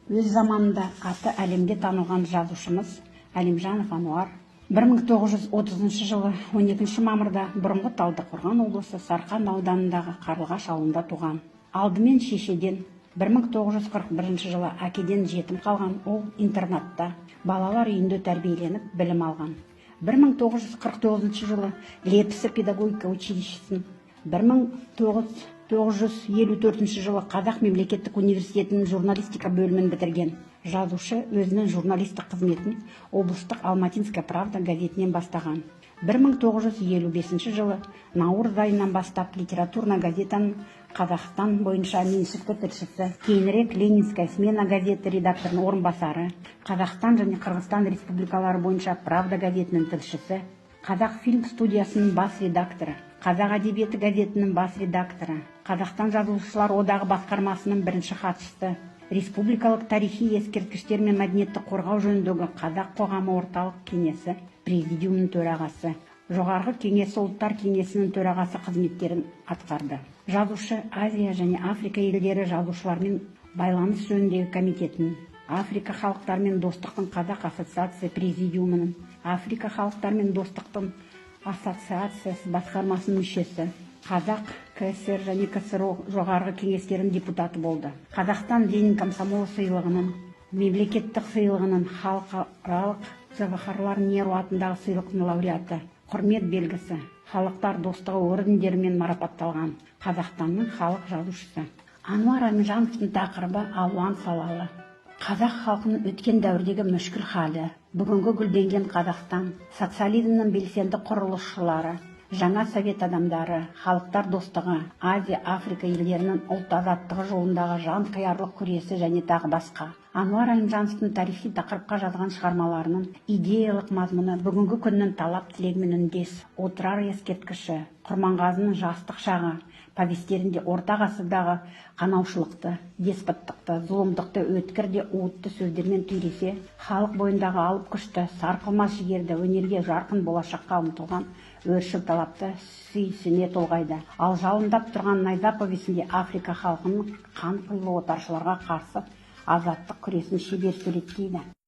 Өз заманында аты әлемге танылған жазушымыз Әлімжанов Ануар 1930 жылы 12 мамырда бұрынғы Талдықорған облысы Сарқан ауданындағы Қарлығаш ауылында туған. Алдымен шешеден, 1941 жылы әкеден жетім қалған ол интернатта, балалар үйінде тәрбиеленіп білім алған. 1949 жылы Лепсі педагогика училищесін, 1954 жылы Қазақ мемлекеттік университетінің журналистика бөлімін бітірген. Жазушы өзінің журналистік қызметін облыстық Алматинская правда газетінен бастаған. 1955 жылы наурыз айынан бастап литературная газетаның Қазақстан бойынша меншікті тілшісі, кейінірек Ленинская смена газеті редакторының орынбасары, Қазақстан және Қырғызстан республикалары бойынша Правда газетінің тілшісі, Қазақ фильм студиясының бас редакторы, Қазақ әдебиеті газетінің бас редакторы, Қазақстан жазушылар одағы басқармасының бірінші хатшысы, Республикалық тарихи ескерткіштер мен мәдениетті қорғау жөніндегі Қазақ қоғамы орталық кеңесі президиумының төрағасы, жоғарғы кеңесі ұлттар кеңесінің төрағасы қызметтерін атқарды. Жазушы Азия және Африка елдері жазушылармен байланыс жөніндегі комитетінің, Африка халықтармен достықтың Қазақ ассоциация президиумының, Африка халықтармен достықтың ассоциациясы басқармасының мүшесі, Қазақ КСР және КСРО жоғарғы кеңестерінің депутаты болды. Қазақстан Ленин комсомол сыйлығының, мемлекеттік сыйлығының, халықаралық Жауһарлар Неру атындағы сыйлықтың лауреаты, құрмет белгісі, халықтар достығы ордендерімен марапатталған Қазақстанның халық жазушысы. Ануар Әлімжановтың тақырыбы алуан салалы. Қазақ халқының өткен дәуірдегі мүшкіл халі, бүгінгі гүлденген Қазақстан, социализмнің белсенді құрылысшылары, жаңа совет адамдары, халықтар достығы, Азия, Африка елдерінің ұлт азаттығы жолындағы жан қиярлық күресі және тағы басқа. Ануар Әлімжановтың тарихи тақырыпқа жазған шығармаларының идеялық мазмұны бүгінгі күннің талап тілегімен үндес. Отырар ескерткіші, Құрманғазының жастық шағы повестерінде орта ғасырдағы қанаушылықты, деспоттықты, зұлымдықты өткір де уытты сөздермен түйресе, халық бойындағы алып күшті, сарқылмас жігерді, өнерге жарқын болашаққа ұмтылған өршіл талапты сүйсіне толғайды. Ал жалындап тұрған найза повесінде Африка халқының қан құйлы отаршыларға қарсы азаттық күресін шебер суреттейді.